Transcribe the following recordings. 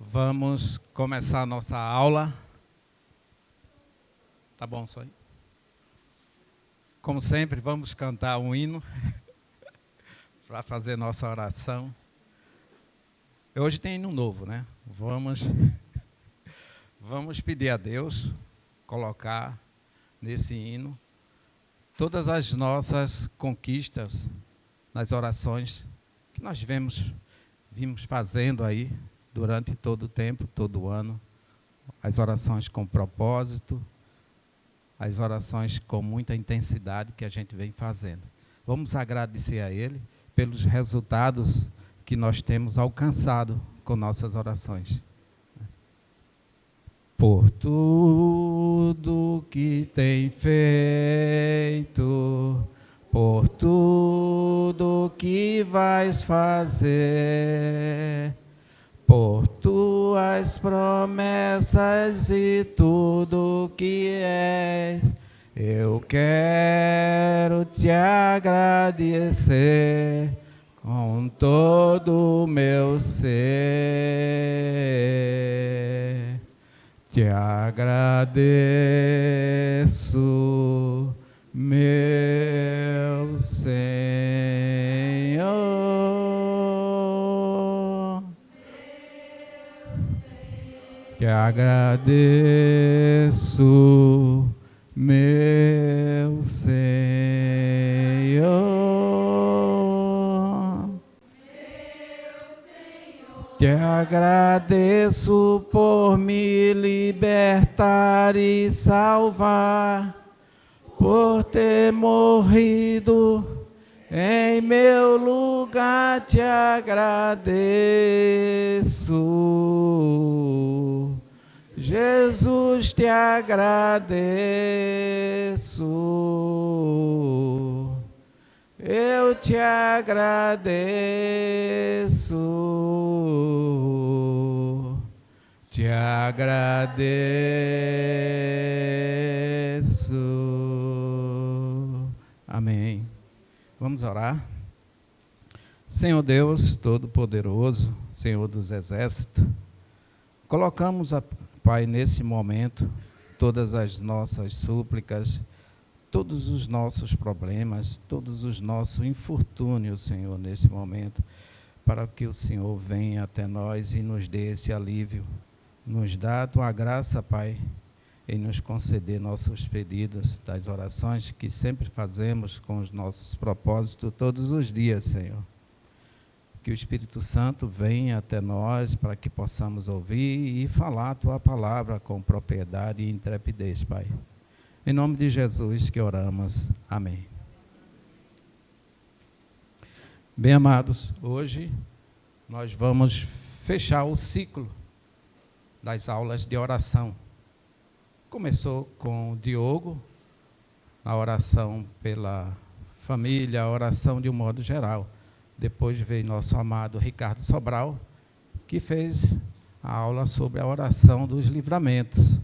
Vamos começar a nossa aula. Tá bom isso aí? Como sempre, vamos cantar um hino para fazer nossa oração. Hoje tem hino novo, né? Vamos pedir a Deus colocar nesse hino todas as nossas conquistas nas orações que nós vimos fazendo aí durante todo o tempo, todo o ano. As orações com propósito, as orações com muita intensidade que a gente vem fazendo. Vamos agradecer a Ele pelos resultados que nós temos alcançado com nossas orações. Por tudo que tem feito, por tudo que vais fazer, por tuas promessas e tudo que és, eu quero te agradecer com todo o meu ser. Te agradeço, meu Senhor. Te agradeço, meu Senhor. Te agradeço por me libertar e salvar, por ter morrido em meu lugar. Te agradeço, Jesus, te agradeço. Eu te agradeço, te agradeço. Amém. Vamos orar. Senhor Deus Todo-Poderoso, Senhor dos Exércitos, colocamos, Pai, nesse momento, todas as nossas súplicas, todos os nossos problemas, todos os nossos infortúnios, Senhor, nesse momento, para que o Senhor venha até nós e nos dê esse alívio. Nos dá a tua graça, Pai, em nos conceder nossos pedidos das orações que sempre fazemos com os nossos propósitos todos os dias, Senhor. Que o Espírito Santo venha até nós para que possamos ouvir e falar a tua palavra com propriedade e intrepidez, Pai. Em nome de Jesus que oramos. Amém. Bem amados, hoje nós vamos fechar o ciclo das aulas de oração. Começou com o Diogo, a oração pela família, a oração de um modo geral. Depois veio nosso amado Ricardo Sobral, que fez a aula sobre a oração dos livramentos.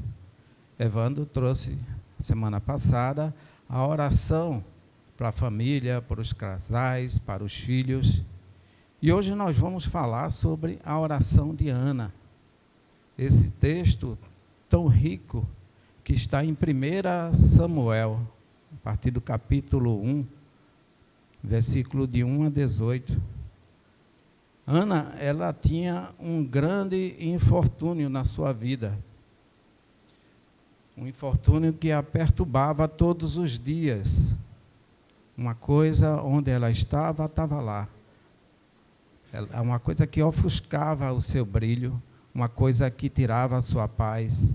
Evandro trouxe semana passada a oração para a família, para os casais, para os filhos. E hoje nós vamos falar sobre a oração de Ana. Esse texto tão rico que está em 1 Samuel, a partir do capítulo 1, versículo de 1 a 18. Ana, ela tinha um grande infortúnio na sua vida. Um infortúnio que a perturbava todos os dias. Uma coisa onde ela estava lá. Uma coisa que ofuscava o seu brilho, uma coisa que tirava a sua paz,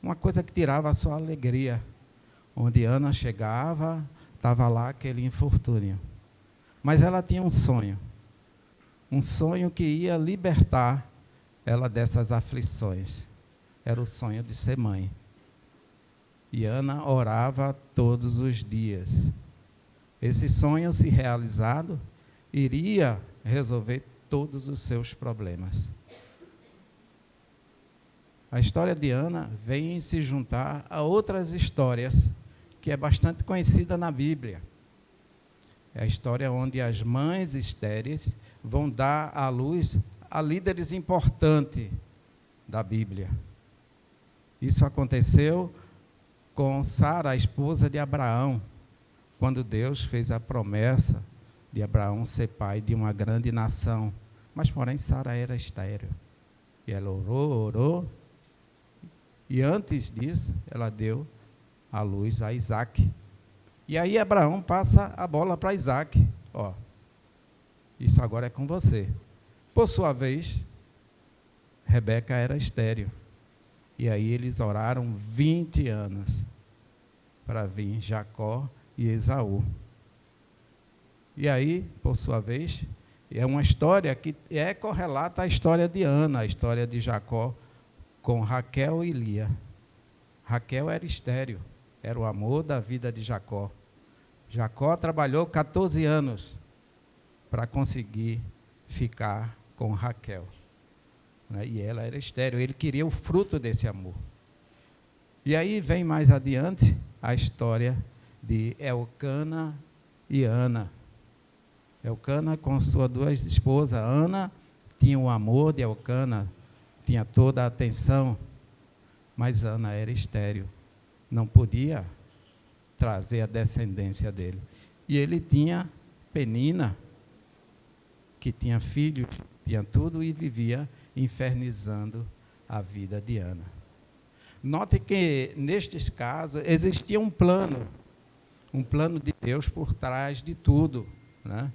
uma coisa que tirava a sua alegria. Onde Ana chegava, estava lá aquele infortúnio. Mas ela tinha um sonho que ia libertar ela dessas aflições. Era o sonho de ser mãe. E Ana orava todos os dias. Esse sonho, se realizado, iria resolver todos os seus problemas. A história de Ana vem se juntar a outras histórias que é bastante conhecida na Bíblia. É a história onde as mães estéreis vão dar à luz a líderes importantes da Bíblia. Isso aconteceu com Sara, a esposa de Abraão, quando Deus fez a promessa de Abraão ser pai de uma grande nação. Mas, porém, Sara era estéril. E ela orou, e antes disso, ela deu à luz a Isaac. E aí Abraão passa a bola para Isaac. Ó, isso agora é com você. Por sua vez, Rebeca era estéril. E aí eles oraram 20 anos para vir Jacó e Esaú. E aí, por sua vez, é uma história que correlata à história de Ana, a história de Jacó com Raquel e Lia. Raquel era estéril, era o amor da vida de Jacó. Jacó trabalhou 14 anos para conseguir ficar com Raquel. E ela era estéril, ele queria o fruto desse amor. E aí vem mais adiante a história de Elcana e Ana. Elcana com suas duas esposas. Ana tinha o amor de Elcana, tinha toda a atenção, mas Ana era estéril, não podia trazer a descendência dele. E ele tinha Penina, que tinha filhos, tinha tudo e vivia infernizando a vida de Ana. Note que, nestes casos, existia um plano de Deus por trás de tudo, né?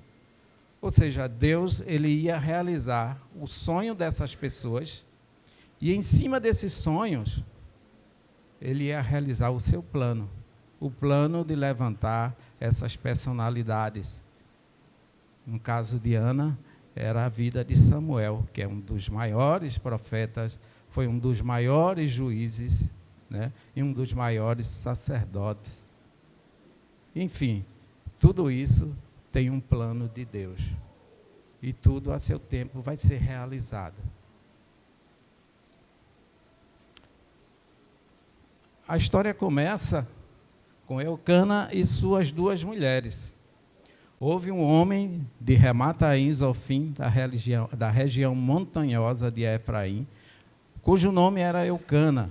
Ou seja, Deus ele ia realizar o sonho dessas pessoas e, em cima desses sonhos, ele ia realizar o seu plano, o plano de levantar essas personalidades. No caso de Ana, era a vida de Samuel, que é um dos maiores profetas, foi um dos maiores juízes, né, e um dos maiores sacerdotes. Enfim, tudo isso tem um plano de Deus. E tudo a seu tempo vai ser realizado. A história começa com Elcana e suas duas mulheres. Houve um homem de Ramataim Zofim, da região montanhosa de Efraim, cujo nome era Elcana,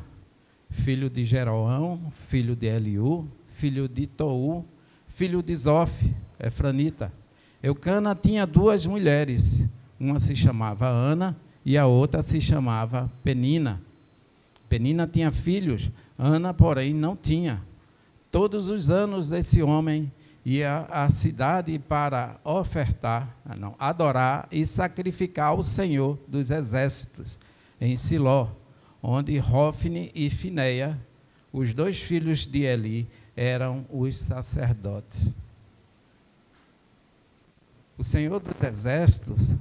filho de Jeroão, filho de Eliú, filho de Tou, filho de Zof, efranita. Elcana tinha duas mulheres, uma se chamava Ana e a outra se chamava Penina. Penina tinha filhos, Ana, porém, não tinha. Todos os anos esse homem ia à cidade para adorar e sacrificar ao Senhor dos Exércitos, em Siló, onde Hofni e Fineia, os dois filhos de Eli, eram os sacerdotes. O Senhor dos Exércitos,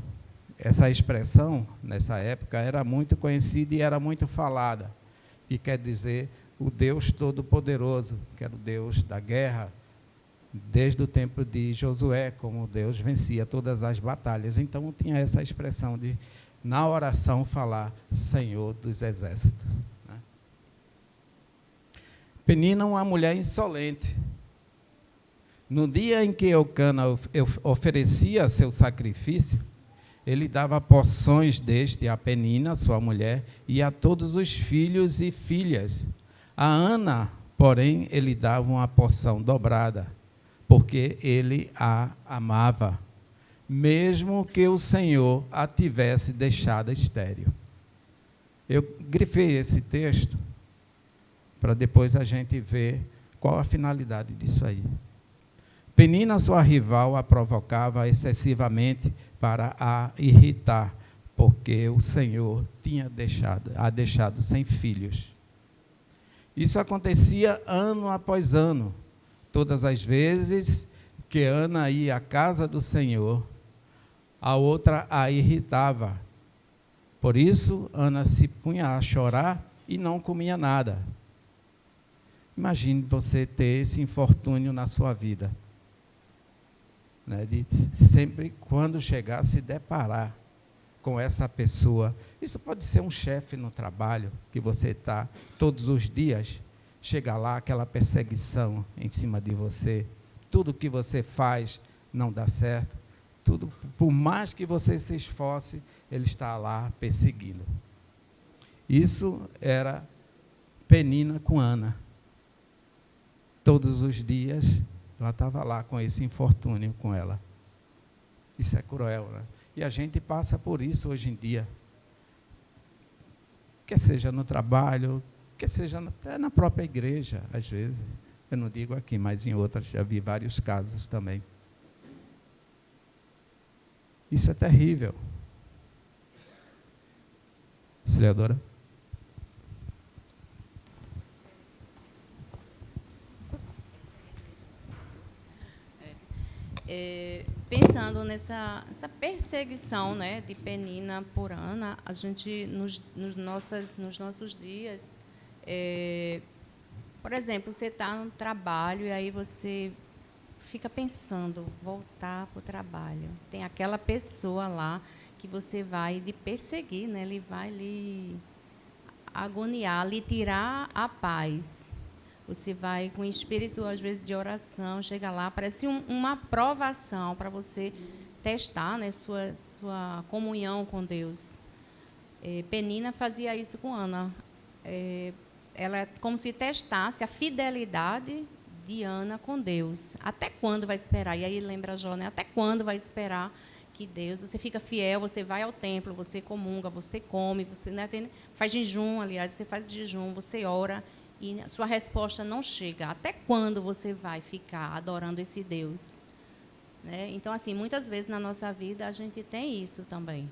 essa expressão, nessa época, era muito conhecida e era muito falada, e quer dizer o Deus Todo-Poderoso, que era o Deus da guerra, desde o tempo de Josué, como Deus vencia todas as batalhas. Então, tinha essa expressão de, na oração, falar Senhor dos Exércitos. Né? Penina, uma mulher insolente. No dia em que Elcana oferecia seu sacrifício, ele dava porções deste a Penina, sua mulher, e a todos os filhos e filhas. A Ana, porém, ele dava uma porção dobrada, porque ele a amava, mesmo que o Senhor a tivesse deixado estéril. Eu grifei esse texto para depois a gente ver qual a finalidade disso aí. Penina, sua rival, a provocava excessivamente para a irritar, porque o Senhor tinha a deixado sem filhos. Isso acontecia ano após ano. Todas as vezes que Ana ia à casa do Senhor, a outra a irritava. Por isso, Ana se punha a chorar e não comia nada. Imagine você ter esse infortúnio na sua vida, né, de sempre, quando chegar, se deparar com essa pessoa. Isso pode ser um chefe no trabalho, que você está todos os dias, chega lá, aquela perseguição em cima de você, tudo que você faz não dá certo, tudo, por mais que você se esforce, ele está lá perseguindo. Isso era Penina com Ana. Todos os dias ela estava lá com esse infortúnio com ela. Isso é cruel, né? E a gente passa por isso hoje em dia. Quer seja no trabalho, quer seja até na própria igreja, às vezes. Eu não digo aqui, mas em outras já vi vários casos também. Isso é terrível. Auxiliadora? Pensando nessa perseguição, né, de Penina por Ana, a gente, nos nossos dias, por exemplo, você está no trabalho e aí você fica pensando, voltar para o trabalho. Tem aquela pessoa lá que você vai lhe perseguir, né, ele vai lhe agoniar, lhe tirar a paz. Você vai com espírito, às vezes, de oração, chega lá, parece uma provação para você testar, né, sua comunhão com Deus. Penina fazia isso com Ana. Ela como se testasse a fidelidade de Ana com Deus. Até quando vai esperar? E aí lembra Jó, né? Até quando vai esperar que Deus... Você fica fiel, você vai ao templo, você comunga, você come, você, né, faz jejum, aliás, você faz jejum, você ora... e a sua resposta não chega. Até quando você vai ficar adorando esse Deus? Né? Então, assim, muitas vezes na nossa vida a gente tem isso também.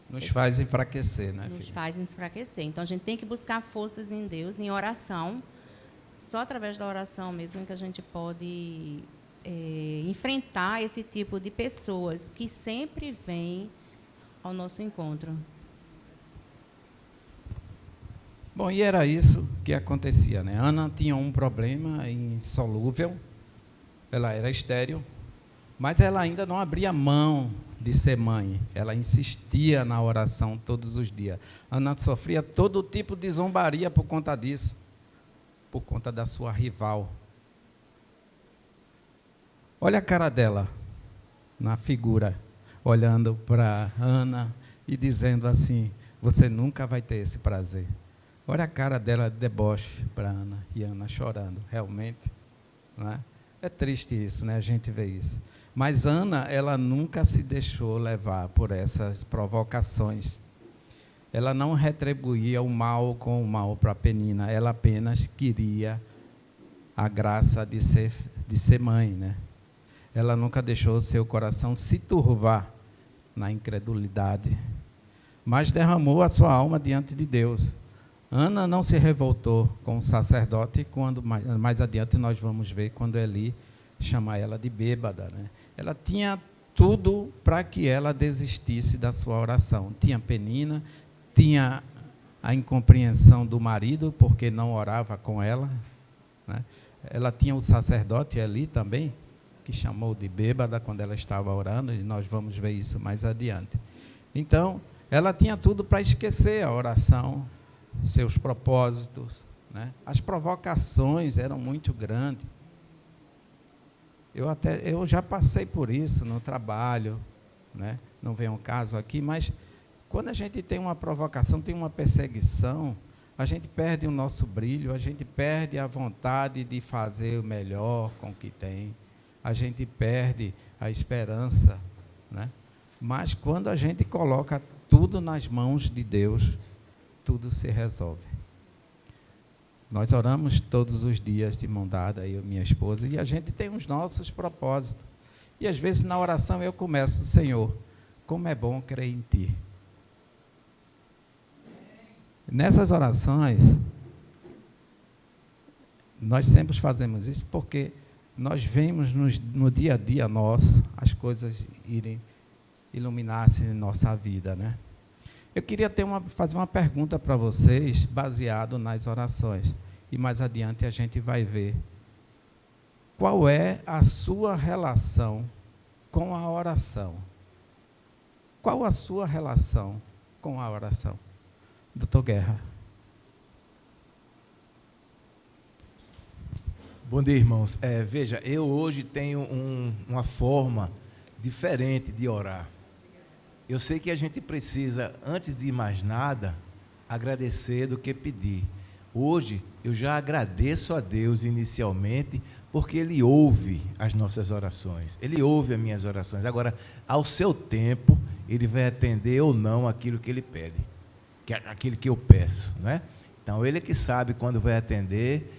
Nos faz enfraquecer, né, filho? Nos faz enfraquecer. Então, a gente tem que buscar forças em Deus, em oração. Só através da oração mesmo que a gente pode enfrentar esse tipo de pessoas que sempre vêm ao nosso encontro. Bom, e era isso que acontecia, né? Ana tinha um problema insolúvel, ela era estéril, mas ela ainda não abria mão de ser mãe, ela insistia na oração todos os dias. Ana sofria todo tipo de zombaria por conta disso, por conta da sua rival. Olha a cara dela, na figura, olhando para Ana e dizendo assim, você nunca vai ter esse prazer. Olha a cara dela de deboche para Ana, e Ana chorando, realmente. Não é? É triste isso, né? A gente vê isso. Mas Ana, ela nunca se deixou levar por essas provocações. Ela não retribuía o mal com o mal para Penina, ela apenas queria a graça de ser mãe, né? Ela nunca deixou seu coração se turvar na incredulidade, mas derramou a sua alma diante de Deus. Ana não se revoltou com o sacerdote, quando mais adiante nós vamos ver quando Eli chama ela de bêbada, né? Ela tinha tudo para que ela desistisse da sua oração. Tinha Penina, tinha a incompreensão do marido, porque não orava com ela, né? Ela tinha o sacerdote Eli também, que chamou de bêbada quando ela estava orando, e nós vamos ver isso mais adiante. Então, ela tinha tudo para esquecer a oração, seus propósitos, né? As provocações eram muito grandes. Eu já passei por isso no trabalho, né? Não vem um caso aqui, mas quando a gente tem uma provocação, tem uma perseguição, a gente perde o nosso brilho, a gente perde a vontade de fazer o melhor com o que tem, a gente perde a esperança, né? Mas quando a gente coloca tudo nas mãos de Deus, tudo se resolve. Nós oramos todos os dias de mão dada, eu e minha esposa, e a gente tem os nossos propósitos. E às vezes na oração eu começo, Senhor, como é bom crer em Ti. Nessas orações, nós sempre fazemos isso porque nós vemos no dia a dia nosso as coisas irem iluminar-se em nossa vida, né? Eu queria fazer uma pergunta para vocês, baseado nas orações. E mais adiante a gente vai ver qual é a sua relação com a oração. Qual a sua relação com a oração? Doutor Guerra. Bom dia, irmãos. Veja, eu hoje tenho uma forma diferente de orar. Eu sei que a gente precisa, antes de mais nada, agradecer do que pedir. Hoje, eu já agradeço a Deus inicialmente, porque Ele ouve as nossas orações, Ele ouve as minhas orações. Agora, ao seu tempo, Ele vai atender ou não aquilo que Ele pede, aquilo que eu peço, não é? Então, Ele é que sabe quando vai atender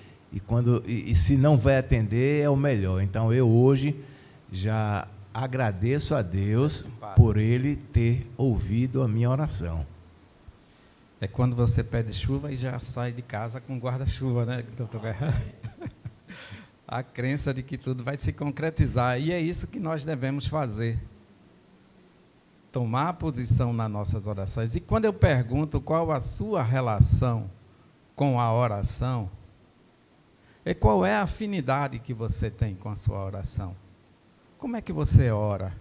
e se não vai atender, é o melhor. Então, eu hoje já agradeço a Deus por Ele ter ouvido a minha oração. É quando você pede chuva e já sai de casa com guarda-chuva, né, doutor Guerra? A crença de que tudo vai se concretizar. E é isso que nós devemos fazer. Tomar posição nas nossas orações. E quando eu pergunto qual a sua relação com a oração, e qual é a afinidade que você tem com a sua oração? Como é que você ora?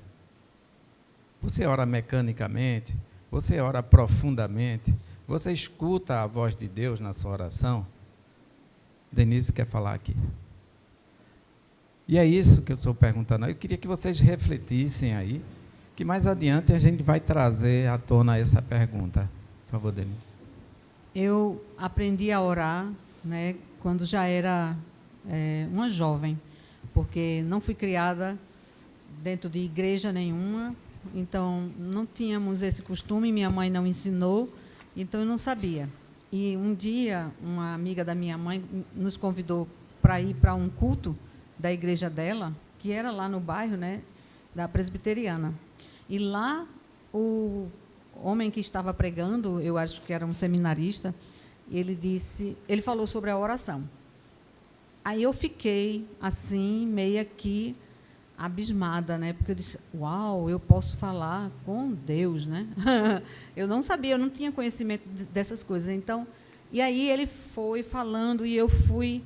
Você ora mecanicamente? Você ora profundamente? Você escuta a voz de Deus na sua oração? Denise quer falar aqui. E é isso que eu estou perguntando. Eu queria que vocês refletissem aí, que mais adiante a gente vai trazer à tona essa pergunta. Por favor, Denise. Eu aprendi a orar, né, quando já era uma jovem, porque não fui criada dentro de igreja nenhuma, então não tínhamos esse costume, minha mãe não ensinou, então eu não sabia. E um dia, uma amiga da minha mãe nos convidou para ir para um culto da igreja dela, que era lá no bairro, né, da Presbiteriana. E lá, o homem que estava pregando, eu acho que era um seminarista, ele falou sobre a oração. Aí eu fiquei assim, meio que abismada, né? Porque eu disse, uau, eu posso falar com Deus, né? Eu não sabia, eu não tinha conhecimento dessas coisas. Então, e aí ele foi falando e eu fui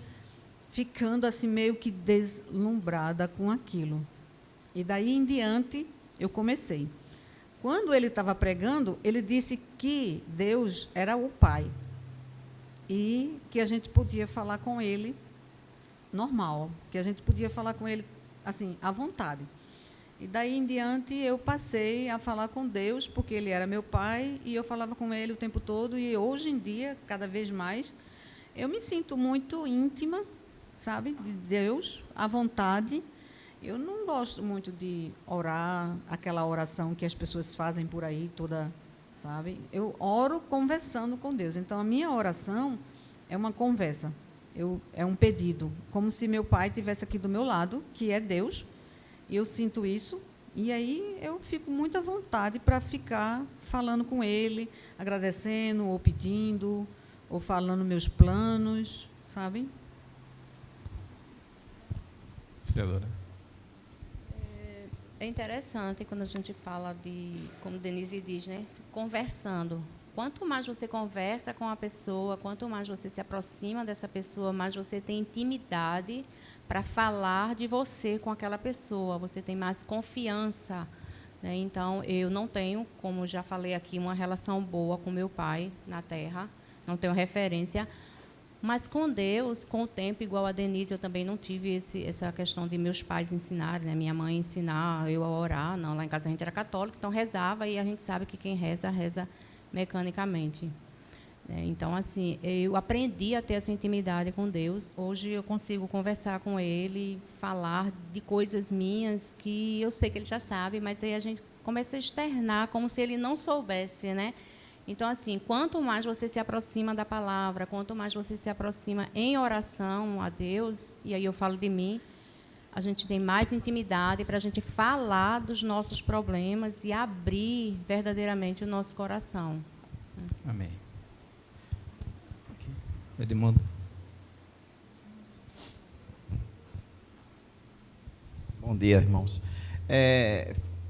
ficando assim meio que deslumbrada com aquilo. E daí em diante eu comecei. Quando ele estava pregando, ele disse que Deus era o Pai e que a gente podia falar com Ele normal, que a gente podia falar com Ele assim, à vontade. E daí em diante eu passei a falar com Deus, porque Ele era meu Pai e eu falava com Ele o tempo todo. E hoje em dia, cada vez mais, eu me sinto muito íntima, sabe, de Deus, à vontade. Eu não gosto muito de orar, aquela oração que as pessoas fazem por aí, toda, sabe? Eu oro conversando com Deus. Então, a minha oração é uma conversa, é um pedido, como se meu pai estivesse aqui do meu lado, que é Deus, e eu sinto isso, e aí eu fico muito à vontade para ficar falando com Ele, agradecendo, ou pedindo, ou falando meus planos, sabe? Senhora. É interessante quando a gente fala de, como Denise diz, né, conversando. Quanto mais você conversa com a pessoa, quanto mais você se aproxima dessa pessoa, mais você tem intimidade para falar de você com aquela pessoa. Você tem mais confiança, né? Então, eu não tenho, como já falei aqui, uma relação boa com meu pai na terra, não tenho referência. Mas com Deus, com o tempo, igual a Denise, eu também não tive essa questão de meus pais ensinarem, né? Minha mãe ensinar eu a orar. Não, lá em casa a gente era católico, então rezava, e a gente sabe que quem reza, reza mecanicamente. Então, assim, eu aprendi a ter essa intimidade com Deus. Hoje eu consigo conversar com Ele, falar de coisas minhas que eu sei que Ele já sabe, mas aí a gente começa a externar como se Ele não soubesse, né? Então, assim, quanto mais você se aproxima da palavra, quanto mais você se aproxima em oração a Deus, e aí eu falo de mim, a gente tem mais intimidade para a gente falar dos nossos problemas e abrir verdadeiramente o nosso coração. Amém. Edmundo. Bom dia, irmãos.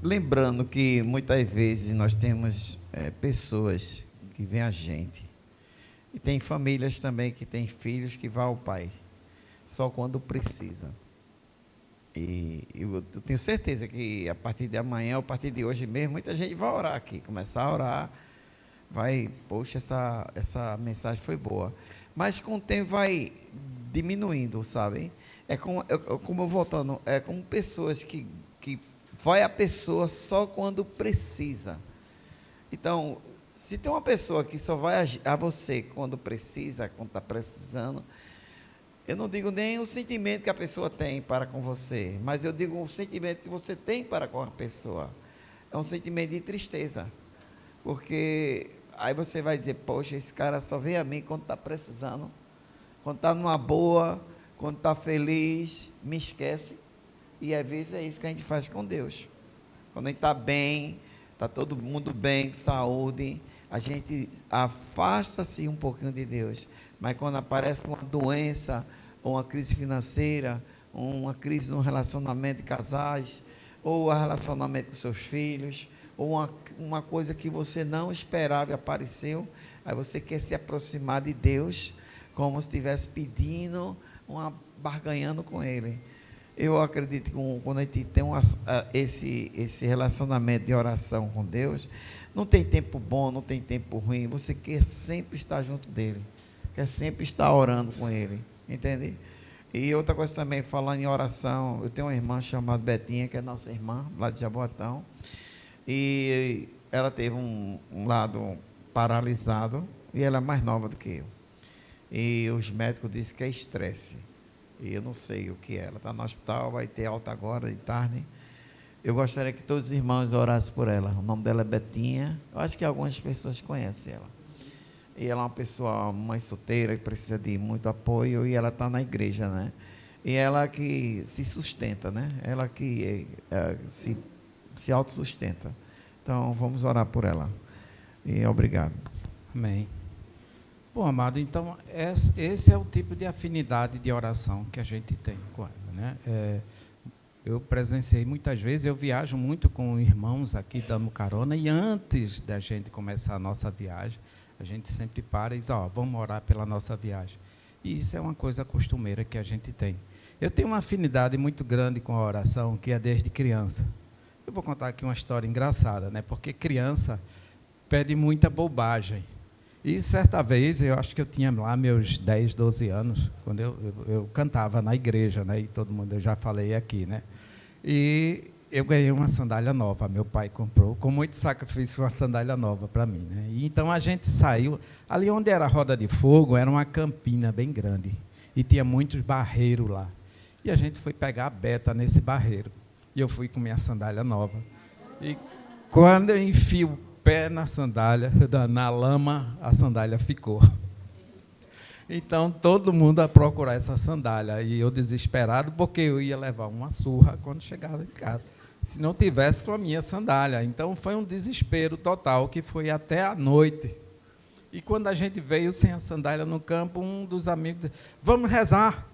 Lembrando que muitas vezes nós temos pessoas que vêm a gente, e tem famílias também que têm filhos que vão ao pai só quando precisa. E eu tenho certeza que a partir de amanhã, ou a partir de hoje mesmo, muita gente vai orar aqui, começar a orar, poxa, essa mensagem foi boa. Mas com o tempo vai diminuindo, sabe? Como pessoas que vai a pessoa só quando precisa. Então, Se tem uma pessoa que só vai a você quando precisa, quando está precisando, eu não digo nem o sentimento que a pessoa tem para com você, mas eu digo o sentimento que você tem para com a pessoa. É um sentimento de tristeza, porque aí você vai dizer, poxa, esse cara só vem a mim quando está precisando, quando está numa boa, quando está feliz, me esquece. E às vezes é isso que a gente faz com Deus. Quando a gente está bem, está todo mundo bem, saúde, a gente afasta-se um pouquinho de Deus. Mas quando aparece uma doença, ou uma crise financeira, uma crise no relacionamento de casais, ou um relacionamento com seus filhos, ou uma coisa que você não esperava e apareceu, aí você quer se aproximar de Deus, como se estivesse pedindo, barganhando com Ele. Eu acredito que quando a gente tem esse relacionamento de oração com Deus, não tem tempo bom, não tem tempo ruim, você quer sempre estar junto dEle, quer sempre estar orando com Ele, entende? E outra coisa também, falando em oração, eu tenho uma irmã chamada Betinha, que é nossa irmã, lá de Jaboatão, e ela teve um lado paralisado, e ela é mais nova do que eu. E os médicos disseram que é estresse. E eu não sei o que é. Ela está no hospital, vai ter alta agora de tarde. Eu gostaria que todos os irmãos orassem por ela. O nome dela é Betinha. Eu acho que algumas pessoas conhecem ela. E ela é uma pessoa, mãe solteira, que precisa de muito apoio. E ela está na igreja, né? E ela que se sustenta, né? Ela que se autossustenta. Então, vamos orar por ela. E obrigado. Amém. Bom, amado, então, esse é o tipo de afinidade de oração que a gente tem com ela, né? Eu presenciei muitas vezes, eu viajo muito com irmãos aqui dando carona, e antes da gente começar a nossa viagem, a gente sempre para e diz, vamos orar pela nossa viagem. E isso é uma coisa costumeira que a gente tem. Eu tenho uma afinidade muito grande com a oração, que é desde criança. Eu vou contar aqui uma história engraçada, né? Porque criança pede muita bobagem. E certa vez, eu acho que eu tinha lá meus 10, 12 anos, quando eu cantava na igreja, né? E todo mundo, eu já falei aqui, né? E eu ganhei uma sandália nova, meu pai comprou, com muito sacrifício, uma sandália nova para mim, né? E então a gente saiu, ali onde era a roda de fogo, era uma campina bem grande, e tinha muitos barreiros lá. E a gente foi pegar a beta nesse barreiro, e eu fui com minha sandália nova. E quando eu enfio pé na sandália, na lama, a sandália ficou. Então, todo mundo a procurar essa sandália. E eu desesperado, porque eu ia levar uma surra quando chegava em casa, se não tivesse com a minha sandália. Então, foi um desespero total, que foi até a noite. E quando a gente veio sem a sandália no campo, um dos amigos disse, vamos rezar.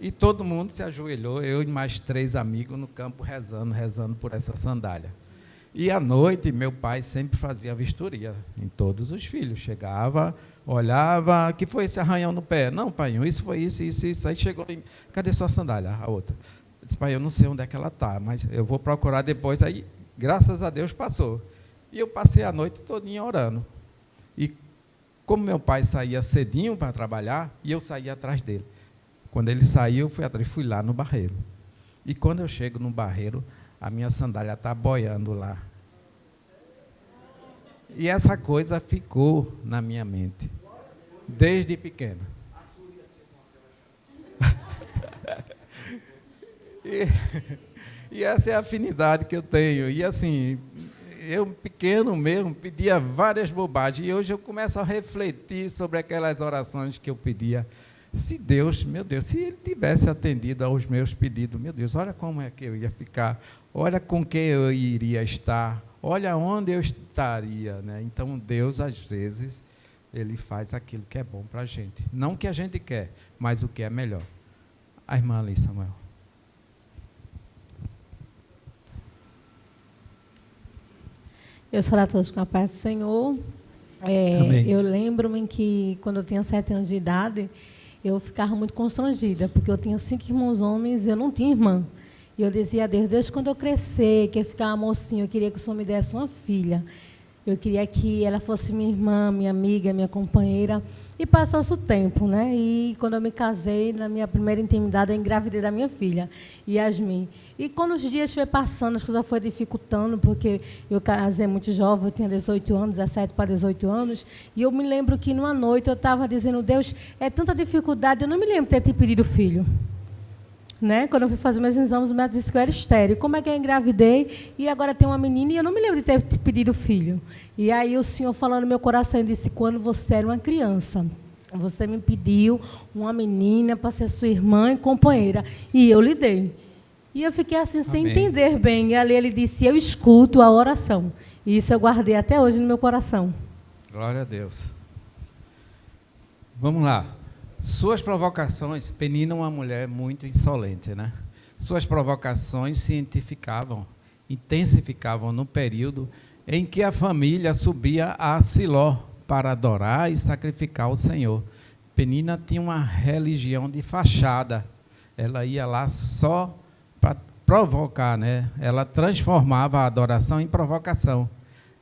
E todo mundo se ajoelhou, eu e mais 3 amigos no campo rezando por essa sandália. E à noite, meu pai sempre fazia vistoria em todos os filhos. Chegava, olhava, que foi esse arranhão no pé? Não, pai, isso foi isso. Aí chegou, cadê sua sandália? A outra. Eu disse, pai, eu não sei onde é que ela está, mas eu vou procurar depois. Aí, graças a Deus, passou. E eu passei a noite todinha orando. E como meu pai saía cedinho para trabalhar, e eu saía atrás dele. Quando ele saiu, eu fui atrás, fui lá no barreiro. E quando eu chego no barreiro, a minha sandália está boiando lá. E essa coisa ficou na minha mente, desde pequeno. E essa é a afinidade que eu tenho. E assim, eu pequeno mesmo, pedia várias bobagens. E hoje eu começo a refletir sobre aquelas orações que eu pedia. Se Deus, meu Deus, se Ele tivesse atendido aos meus pedidos, meu Deus, olha como é que eu ia ficar, olha com quem eu iria estar, olha onde eu estaria, né? Então, Deus, às vezes, Ele faz aquilo que é bom para a gente. Não o que a gente quer, mas o que é melhor. A irmã ali, Samuel. Eu sou a todos com a paz do Senhor. Eu lembro-me que, quando eu tinha 7 anos de idade, eu ficava muito constrangida, porque eu tinha 5 irmãos homens, eu não tinha irmã. E eu dizia a Deus, quando eu crescer, que eu ficar uma mocinha, eu queria que o Senhor me desse uma filha. Eu queria que ela fosse minha irmã, minha amiga, minha companheira. E passou-se o tempo, né? E quando eu me casei, na minha primeira intimidade, eu engravidei da minha filha, Yasmin. E quando os dias foram passando, as coisas foram dificultando, porque eu casei muito jovem, eu tinha 18 anos, 17 para 18 anos, e eu me lembro que numa noite eu estava dizendo, Deus, é tanta dificuldade, eu não me lembro de ter te pedido filho. Né? Quando eu fui fazer meus exames, o médico disse que eu era estéril. Como é que eu engravidei e agora tenho uma menina e eu não me lembro de ter te pedido filho? E aí o Senhor falou no meu coração e disse, quando você era uma criança, você me pediu uma menina para ser sua irmã e companheira, e eu lhe dei. E eu fiquei assim, sem entender bem. E ali ele disse, eu escuto a oração. E isso eu guardei até hoje no meu coração. Glória a Deus. Vamos lá. Suas provocações, Penina é uma mulher muito insolente, né? Suas provocações se intensificavam no período em que a família subia a Siló para adorar e sacrificar o Senhor. Penina tinha uma religião de fachada. Ela ia lá só para provocar, né? Ela transformava a adoração em provocação.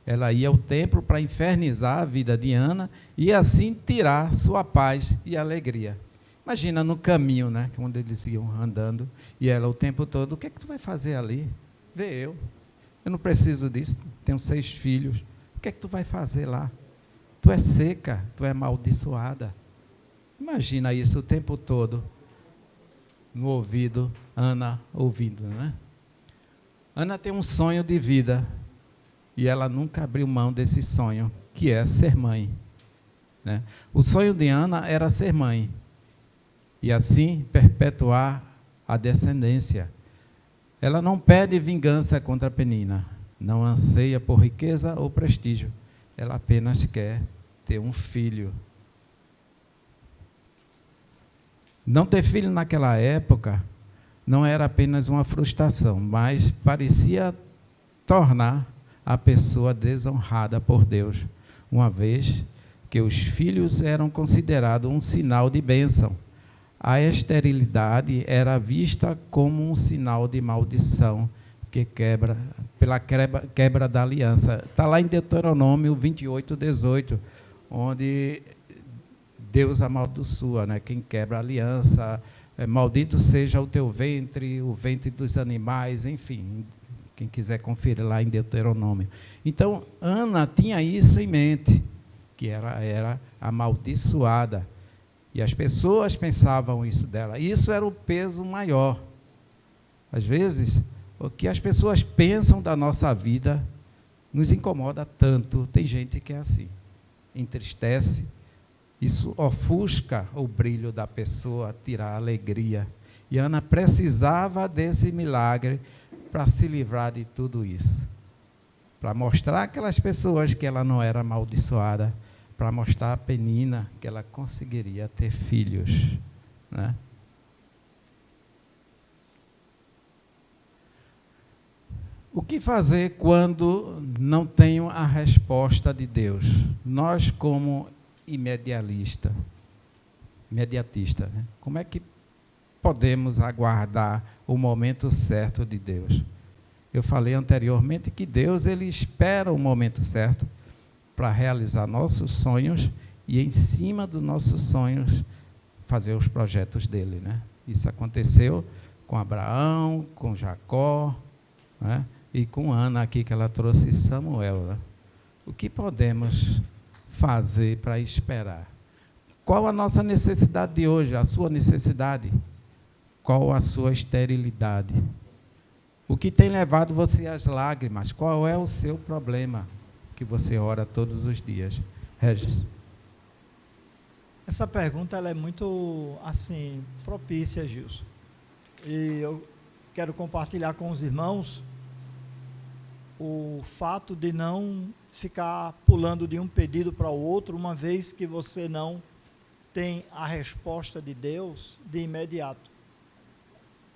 Ela ia ao templo para infernizar a vida de Ana e assim tirar sua paz e alegria. Imagina no caminho, né, quando eles iam andando, e ela o tempo todo, o que é que tu vai fazer ali? Vê eu não preciso disso, tenho 6 filhos, o que é que tu vai fazer lá? Tu é seca, tu é amaldiçoada. Imagina isso o tempo todo, no ouvido, Ana ouvindo, né? Ana tem um sonho de vida, e ela nunca abriu mão desse sonho, que é ser mãe. Né? O sonho de Ana era ser mãe, e assim perpetuar a descendência. Ela não pede vingança contra Penina, não anseia por riqueza ou prestígio, ela apenas quer ter um filho. Não ter filho naquela época não era apenas uma frustração, mas parecia tornar a pessoa desonrada por Deus, uma vez que os filhos eram considerados um sinal de bênção. A esterilidade era vista como um sinal de maldição pela quebra da aliança. Está lá em Deuteronômio 28:18, onde Deus amaldiçoa, né? Quem quebra a aliança, maldito seja o teu ventre, o ventre dos animais, enfim. Quem quiser conferir lá em Deuteronômio. Então, Ana tinha isso em mente, que era amaldiçoada. E as pessoas pensavam isso dela. Isso era o peso maior. Às vezes, o que as pessoas pensam da nossa vida nos incomoda tanto. Tem gente que é assim, entristece. Isso ofusca o brilho da pessoa, tira a alegria. E Ana precisava desse milagre para se livrar de tudo isso, para mostrar àquelas pessoas que ela não era amaldiçoada, para mostrar a Penina que ela conseguiria ter filhos, né? O que fazer quando não tenho a resposta de Deus? Nós, como imediatista, né? Como é que podemos aguardar o momento certo de Deus? Eu falei anteriormente que Deus, ele espera o momento certo para realizar nossos sonhos e, em cima dos nossos sonhos, fazer os projetos dele, né? Isso aconteceu com Abraão, com Jacó, né? E com Ana aqui, que ela trouxe Samuel, né? O que podemos fazer para esperar? Qual a nossa necessidade de hoje? A sua necessidade? Qual a sua esterilidade? O que tem levado você às lágrimas? Qual é o seu problema que você ora todos os dias? Regis. Essa pergunta ela é muito assim propícia, Gilson. E eu quero compartilhar com os irmãos o fato de não ficar pulando de um pedido para o outro, uma vez que você não tem a resposta de Deus de imediato.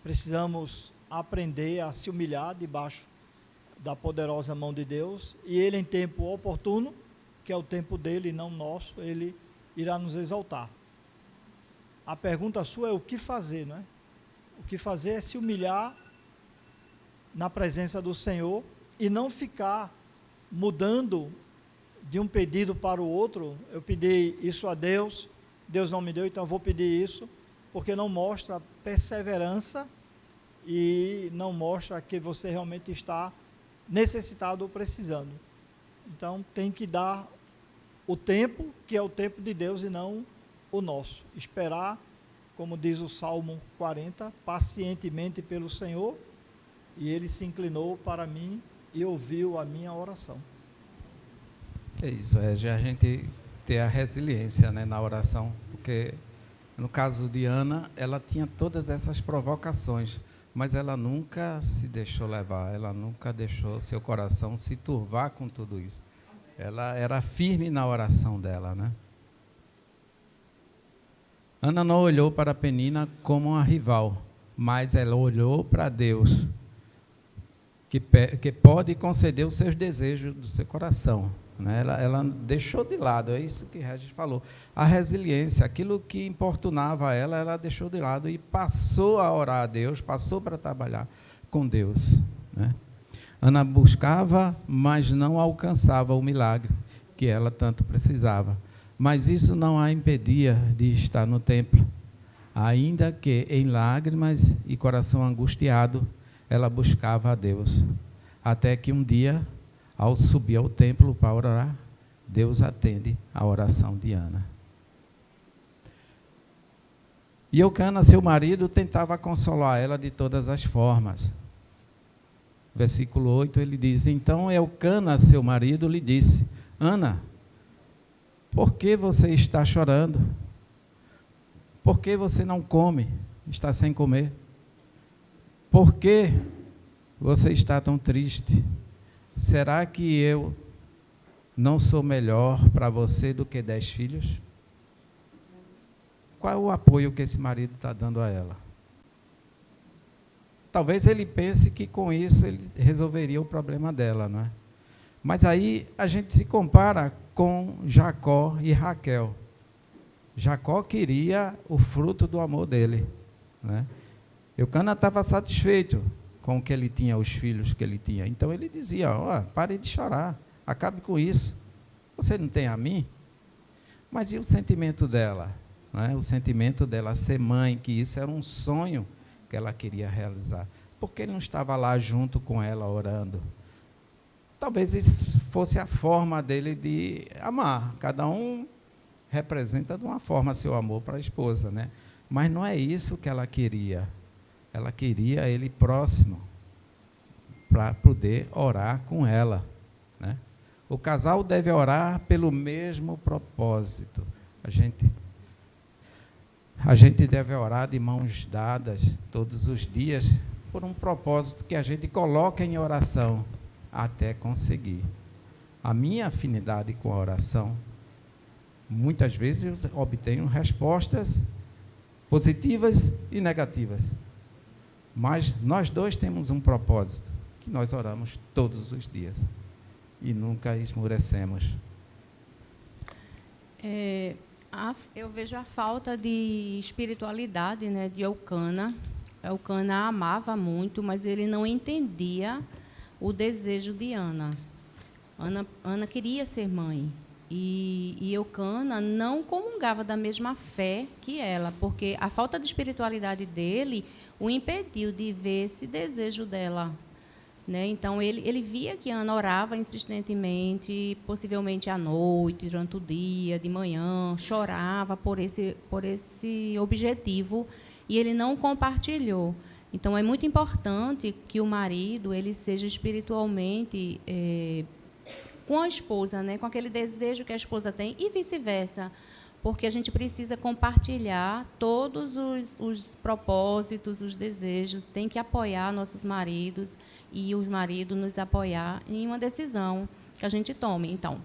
Precisamos aprender a se humilhar debaixo da poderosa mão de Deus, e Ele, em tempo oportuno, que é o tempo dele e não nosso, Ele irá nos exaltar. A pergunta sua é o que fazer, não é? O que fazer é se humilhar na presença do Senhor e não ficar mudando de um pedido para o outro, eu pedi isso a Deus, Deus não me deu, então eu vou pedir isso, porque não mostra perseverança e não mostra que você realmente está necessitado ou precisando. Então tem que dar o tempo, que é o tempo de Deus e não o nosso. Esperar, como diz o Salmo 40, pacientemente pelo Senhor, e Ele se inclinou para mim e ouviu a minha oração. É isso, a gente ter a resiliência, né, na oração, porque no caso de Ana, ela tinha todas essas provocações, mas ela nunca se deixou levar, ela nunca deixou seu coração se turvar com tudo isso. Ela era firme na oração dela, né? Ana não olhou para Penina como uma rival, mas ela olhou para Deus, que pode conceder os seus desejos do seu coração, né? Ela deixou de lado, é isso que Regis falou. A resiliência, aquilo que importunava ela, ela deixou de lado e passou a orar a Deus, passou para trabalhar com Deus, né? Ana buscava, mas não alcançava o milagre que ela tanto precisava. Mas isso não a impedia de estar no templo, ainda que em lágrimas e coração angustiado, ela buscava a Deus. Até que um dia, ao subir ao templo para orar, Deus atende a oração de Ana. E Eucana, seu marido, tentava consolar ela de todas as formas. Versículo 8, ele diz: então Eucana, seu marido, lhe disse: Ana, por que você está chorando? Por que você não come? Está sem comer? Por que você está tão triste? Será que eu não sou melhor para você do que 10 filhos? Qual é o apoio que esse marido está dando a ela? Talvez ele pense que com isso ele resolveria o problema dela, não é? Mas aí a gente se compara com Jacó e Raquel. Jacó queria o fruto do amor dele, né? Eucana estava satisfeito com o que ele tinha, os filhos que ele tinha. Então ele dizia: ó, pare de chorar, acabe com isso. Você não tem a mim? Mas e o sentimento dela? Né? O sentimento dela ser mãe, que isso era um sonho que ela queria realizar. Por que ele não estava lá junto com ela orando? Talvez isso fosse a forma dele de amar. Cada um representa de uma forma seu amor para a esposa, né? Mas não é isso que ela queria. Ela queria ele próximo para poder orar com ela, né? O casal deve orar pelo mesmo propósito. A gente deve orar de mãos dadas todos os dias por um propósito que a gente coloca em oração até conseguir. A minha afinidade com a oração, muitas vezes eu obtenho respostas positivas e negativas. Mas nós dois temos um propósito, que nós oramos todos os dias e nunca esmorecemos. Eu vejo a falta de espiritualidade, né, de Eucana. Eucana amava muito, mas ele não entendia o desejo de Ana. Ana queria ser mãe. E Eucana não comungava da mesma fé que ela, porque a falta de espiritualidade dele o impediu de ver esse desejo dela, né? Então, ele via que Ana orava insistentemente, possivelmente à noite, durante o dia, de manhã, chorava por esse objetivo, e ele não compartilhou. Então, é muito importante que o marido ele seja espiritualmente com a esposa, né? Com aquele desejo que a esposa tem, e vice-versa, porque a gente precisa compartilhar todos os propósitos, os desejos, tem que apoiar nossos maridos e os maridos nos apoiar em uma decisão que a gente tome. Então,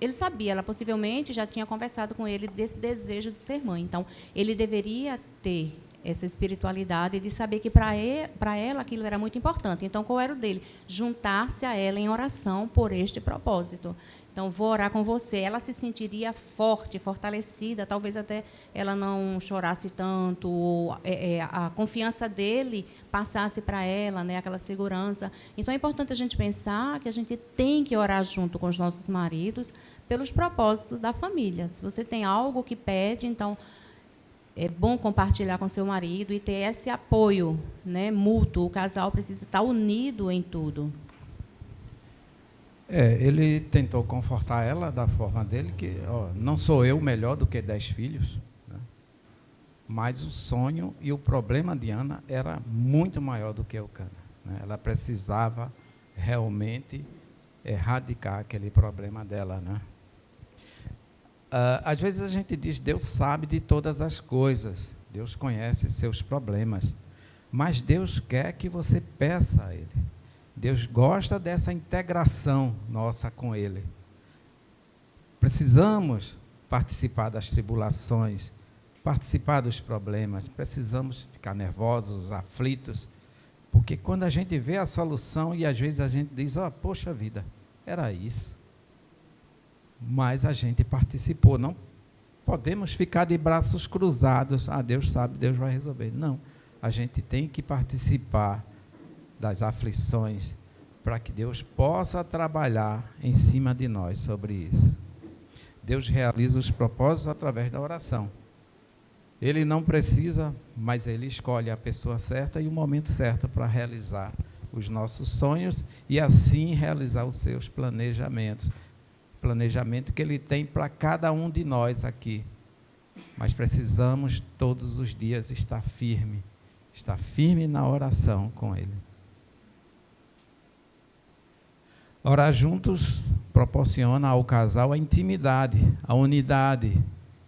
ele sabia, ela possivelmente já tinha conversado com ele desse desejo de ser mãe. Então, ele deveria ter essa espiritualidade de saber que para ela aquilo era muito importante. Então, qual era o dele? Juntar-se a ela em oração por este propósito. Então, vou orar com você. Ela se sentiria forte, fortalecida, talvez até ela não chorasse tanto, ou, a confiança dele passasse para ela, né, aquela segurança. Então, é importante a gente pensar que a gente tem que orar junto com os nossos maridos pelos propósitos da família. Se você tem algo que pede, então, é bom compartilhar com seu marido e ter esse apoio, né, mútuo. O casal precisa estar unido em tudo. Ele tentou confortar ela da forma dele, que não sou eu melhor do que 10 filhos, né? Mas o sonho e o problema de Ana era muito maior do que o Cana, né? Ela precisava realmente erradicar aquele problema dela, né? Às vezes a gente diz, Deus sabe de todas as coisas, Deus conhece seus problemas, mas Deus quer que você peça a Ele. Deus gosta dessa integração nossa com Ele. Precisamos participar das tribulações, participar dos problemas, precisamos ficar nervosos, aflitos, porque quando a gente vê a solução e às vezes a gente diz, poxa vida, era isso. Mas a gente participou, não podemos ficar de braços cruzados, Deus sabe, Deus vai resolver. Não, a gente tem que participar das aflições, para que Deus possa trabalhar em cima de nós sobre isso. Deus realiza os propósitos através da oração. Ele não precisa, mas Ele escolhe a pessoa certa e o momento certo para realizar os nossos sonhos e assim realizar os seus planejamentos. Planejamento que Ele tem para cada um de nós aqui. Mas precisamos todos os dias estar firme na oração com Ele. Orar juntos proporciona ao casal a intimidade, a unidade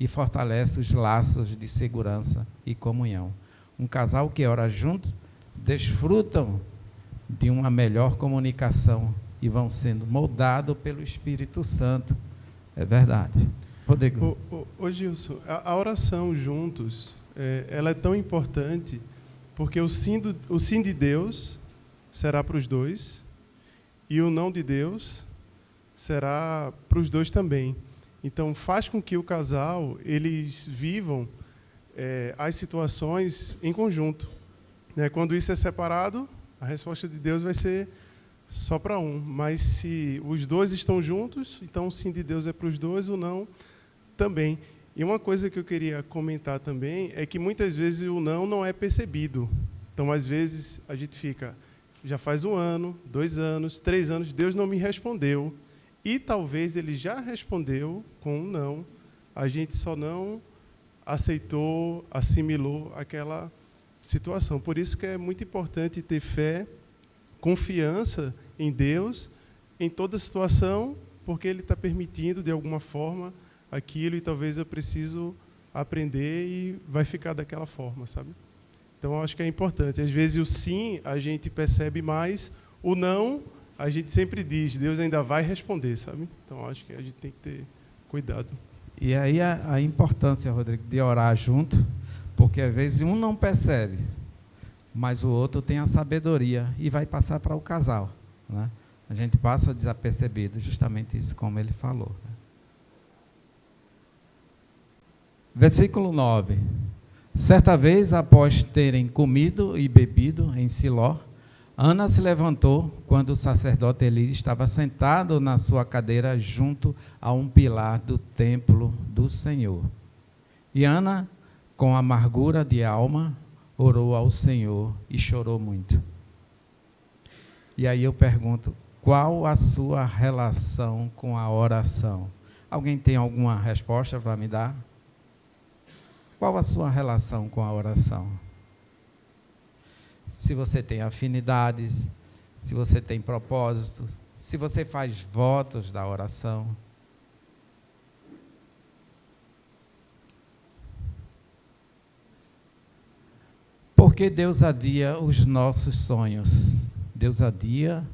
e fortalece os laços de segurança e comunhão. Um casal que ora junto desfrutam de uma melhor comunicação e vão sendo moldados pelo Espírito Santo. É verdade. Rodrigo. Ô Gilson, a oração juntos, ela é tão importante porque o sim de Deus será para os dois, e o não de Deus será para os dois também. Então, faz com que o casal, eles vivam as situações em conjunto, né? Quando isso é separado, a resposta de Deus vai ser só para um. Mas se os dois estão juntos, então o sim de Deus é para os dois, o não também. E uma coisa que eu queria comentar também é que muitas vezes o não é percebido. Então, às vezes, a gente fica... Já faz 1 ano, 2 anos, 3 anos, Deus não me respondeu. E talvez Ele já respondeu com um não. A gente só não aceitou, assimilou aquela situação. Por isso que é muito importante ter fé, confiança em Deus, em toda situação, porque Ele está permitindo, de alguma forma, aquilo, e talvez eu preciso aprender e vai ficar daquela forma, sabe? Então, eu acho que é importante. Às vezes, o sim, a gente percebe mais. O não, a gente sempre diz, Deus ainda vai responder, sabe? Então, eu acho que a gente tem que ter cuidado. E aí a importância, Rodrigo, de orar junto, porque às vezes um não percebe, mas o outro tem a sabedoria e vai passar para o casal, né? A gente passa desapercebido, justamente isso como ele falou. Versículo 9. Certa vez, após terem comido e bebido em Siló, Ana se levantou quando o sacerdote Eli estava sentado na sua cadeira junto a um pilar do templo do Senhor. E Ana, com amargura de alma, orou ao Senhor e chorou muito. E aí eu pergunto, qual a sua relação com a oração? Alguém tem alguma resposta para me dar? Qual a sua relação com a oração? Se você tem afinidades, se você tem propósito, se você faz votos da oração. Porque Deus adia os nossos sonhos. Deus adia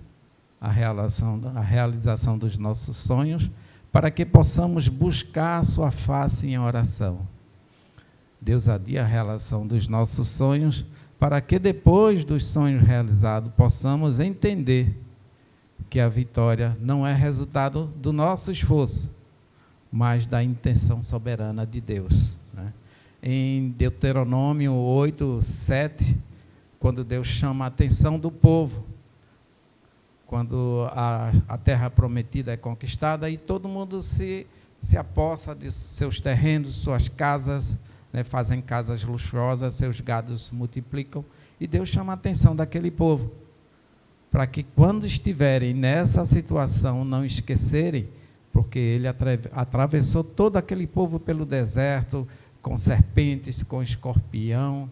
a realização dos nossos sonhos para que possamos buscar a sua face em oração. Deus adia a realização dos nossos sonhos para que depois dos sonhos realizados possamos entender que a vitória não é resultado do nosso esforço, mas da intenção soberana de Deus, né? Em Deuteronômio 8, 7, quando Deus chama a atenção do povo, quando a terra prometida é conquistada e todo mundo se apossa de seus terrenos, suas casas, né, fazem casas luxuosas, seus gados multiplicam, e Deus chama a atenção daquele povo, para que quando estiverem nessa situação não esquecerem, porque ele atravessou todo aquele povo pelo deserto, com serpentes, com escorpião,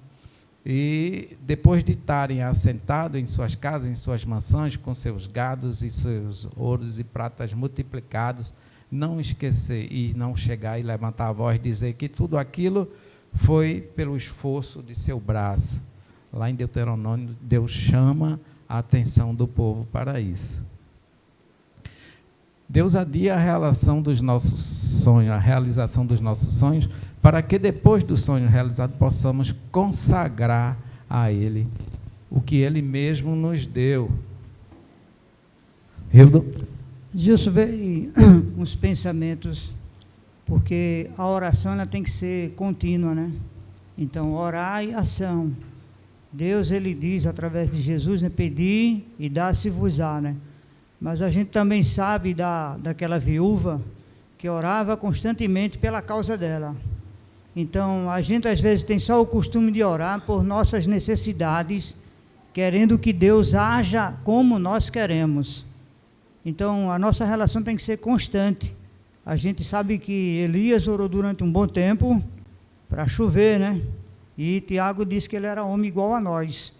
e depois de estarem assentados em suas casas, em suas mansões, com seus gados e seus ouros e pratas multiplicados, não esquecer e não chegar e levantar a voz e dizer que tudo aquilo foi pelo esforço de seu braço. Lá em Deuteronômio, Deus chama a atenção do povo para isso. Deus adia a realização dos nossos sonhos, para que depois do sonho realizado possamos consagrar a Ele o que Ele mesmo nos deu. Gilson, veio uns pensamentos, porque a oração ela tem que ser contínua, né? Então, orar e ação. Deus, ele diz através de Jesus, né, pedir e dar-se-vos-á, né? Mas a gente também sabe daquela viúva que orava constantemente pela causa dela. Então, a gente às vezes tem só o costume de orar por nossas necessidades, querendo que Deus haja como nós queremos. Então, a nossa relação tem que ser constante. A gente sabe que Elias orou durante um bom tempo para chover, né? E Tiago disse que ele era homem igual a nós.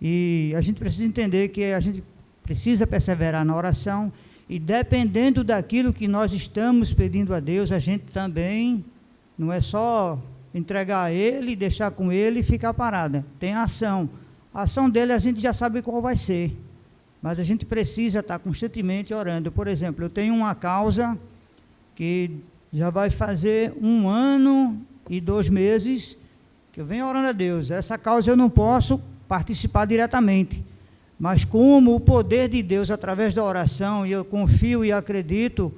E a gente precisa entender que a gente precisa perseverar na oração, e dependendo daquilo que nós estamos pedindo a Deus, a gente também, não é só entregar a Ele, deixar com Ele e ficar parada. Tem ação. A ação dele a gente já sabe qual vai ser, mas a gente precisa estar constantemente orando. Por exemplo, eu tenho uma causa que já vai fazer 1 ano e 2 meses que eu venho orando a Deus. Essa causa eu não posso participar diretamente, mas como o poder de Deus através da oração, e eu confio e acredito,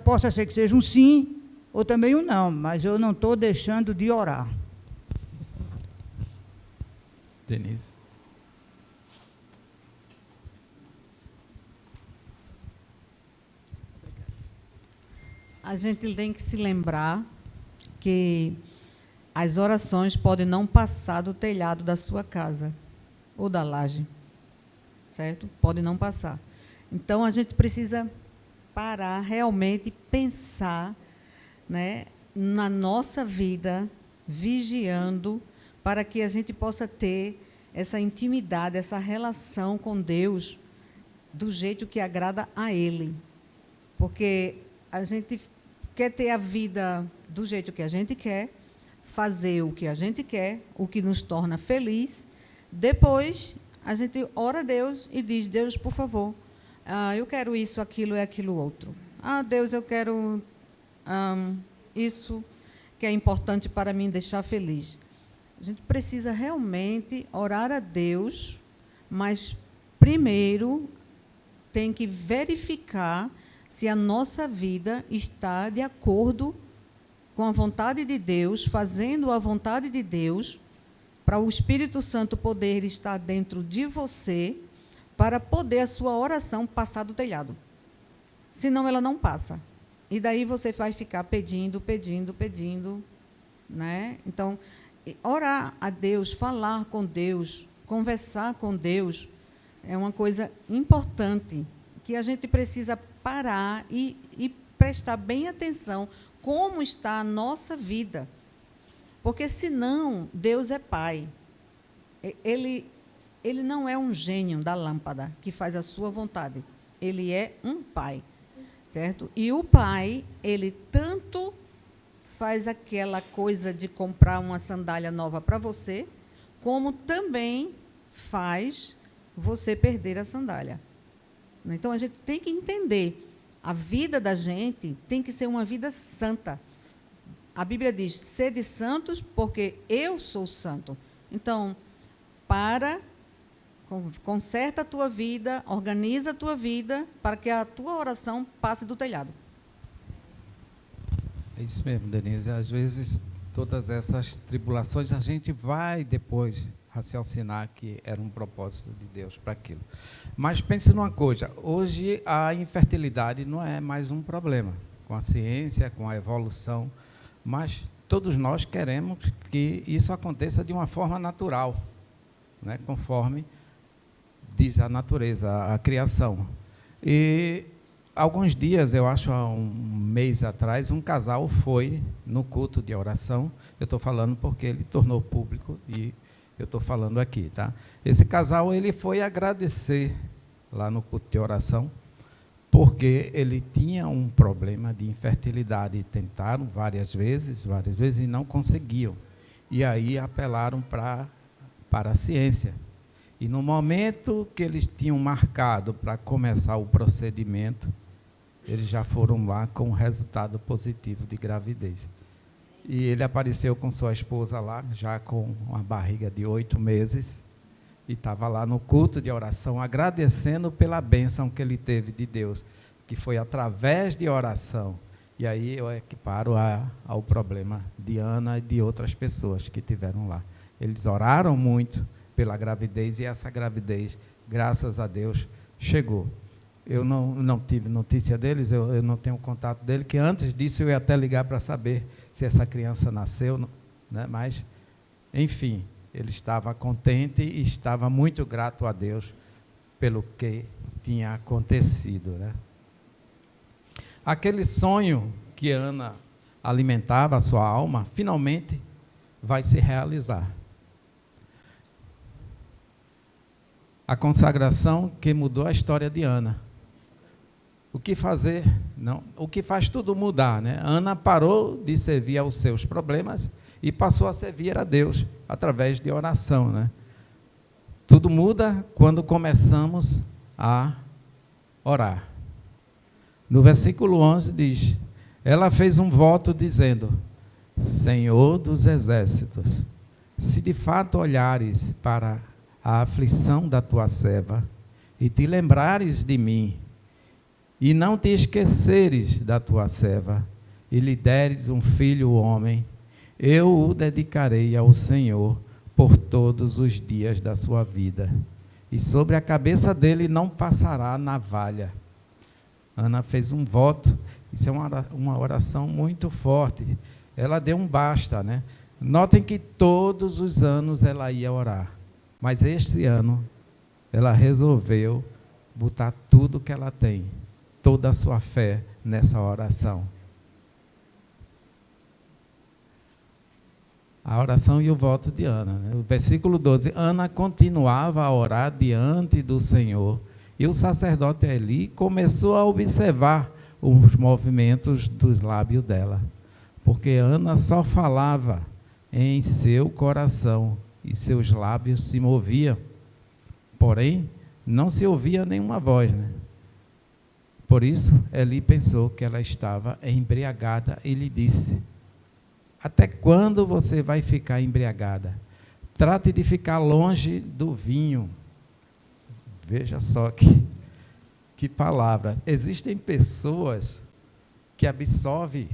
possa ser que seja um sim ou também um não, mas eu não estou deixando de orar. Denise. A gente tem que se lembrar que as orações podem não passar do telhado da sua casa ou da laje, certo? Pode não passar. Então, a gente precisa parar, realmente pensar, né, na nossa vida, vigiando, para que a gente possa ter essa intimidade, essa relação com Deus, do jeito que agrada a Ele. Porque a gente quer ter a vida do jeito que a gente quer, fazer o que a gente quer, o que nos torna feliz. Depois, a gente ora a Deus e diz: Deus, por favor, eu quero isso, aquilo e aquilo outro. Deus, eu quero isso que é importante para mim deixar feliz. A gente precisa realmente orar a Deus, mas primeiro tem que verificar se a nossa vida está de acordo com a vontade de Deus, fazendo a vontade de Deus, para o Espírito Santo poder estar dentro de você, para poder a sua oração passar do telhado. Senão ela não passa. E daí você vai ficar pedindo, né? Então, orar a Deus, falar com Deus, conversar com Deus, é uma coisa importante, que a gente precisa parar e prestar bem atenção como está a nossa vida. Porque, senão, Deus é Pai. Ele não é um gênio da lâmpada que faz a sua vontade. Ele é um Pai, certo? E o Pai, ele tanto faz aquela coisa de comprar uma sandália nova para você, como também faz você perder a sandália. Então, a gente tem que entender, a vida da gente tem que ser uma vida santa. A Bíblia diz: sede santos, porque eu sou santo. Então, para Conserta a tua vida, organiza a tua vida para que a tua oração passe do telhado. É isso mesmo, Denise. Às vezes, todas essas tribulações, a gente vai depois raciocinar que era um propósito de Deus para aquilo. Mas pense numa coisa, hoje a infertilidade não é mais um problema, com a ciência, com a evolução, mas todos nós queremos que isso aconteça de uma forma natural, né, conforme diz a natureza, a criação. E alguns dias, eu acho há um mês atrás, um casal foi no culto de oração. Eu estou falando porque ele tornou público e eu estou falando aqui, tá? Esse casal, ele foi agradecer lá no culto de oração, porque ele tinha um problema de infertilidade. Tentaram várias vezes e não conseguiam. E aí apelaram para a ciência. E no momento que eles tinham marcado para começar o procedimento, eles já foram lá com um resultado positivo de gravidez. E ele apareceu com sua esposa lá, já com uma barriga de 8 meses, e estava lá no culto de oração, agradecendo pela bênção que ele teve de Deus, que foi através de oração. E aí eu equiparo ao problema de Ana e de outras pessoas que tiveram lá. Eles oraram muito pela gravidez, e essa gravidez, graças a Deus, chegou. Eu não tive notícia deles, eu não tenho contato dele, que antes disso eu ia até ligar para saber se essa criança nasceu, né? Mas, enfim, ele estava contente e estava muito grato a Deus pelo que tinha acontecido, né? Aquele sonho que Ana alimentava a sua alma, finalmente vai se realizar. A consagração que mudou a história de Ana. O que fazer? Não, o que faz tudo mudar, né? Ana parou de servir aos seus problemas e passou a servir a Deus através de oração, né? Tudo muda quando começamos a orar. No versículo 11 diz: ela fez um voto dizendo: Senhor dos exércitos, se de fato olhares para a aflição da tua serva, e te lembrares de mim, e não te esqueceres da tua serva, e lhe deres um filho homem, eu o dedicarei ao Senhor por todos os dias da sua vida, e sobre a cabeça dele não passará navalha. Ana fez um voto, isso é uma oração muito forte. Ela deu um basta, né? Notem que todos os anos ela ia orar. Mas este ano, ela resolveu botar tudo que ela tem, toda a sua fé nessa oração. A oração e o voto de Ana, né? O versículo 12, Ana continuava a orar diante do Senhor, e o sacerdote Eli começou a observar os movimentos dos lábios dela, porque Ana só falava em seu coração, e seus lábios se moviam, porém não se ouvia nenhuma voz, né? Por isso Eli pensou que ela estava embriagada e lhe disse: até quando você vai ficar embriagada? Trate de ficar longe do vinho. Veja só que palavra. Existem pessoas que absorvem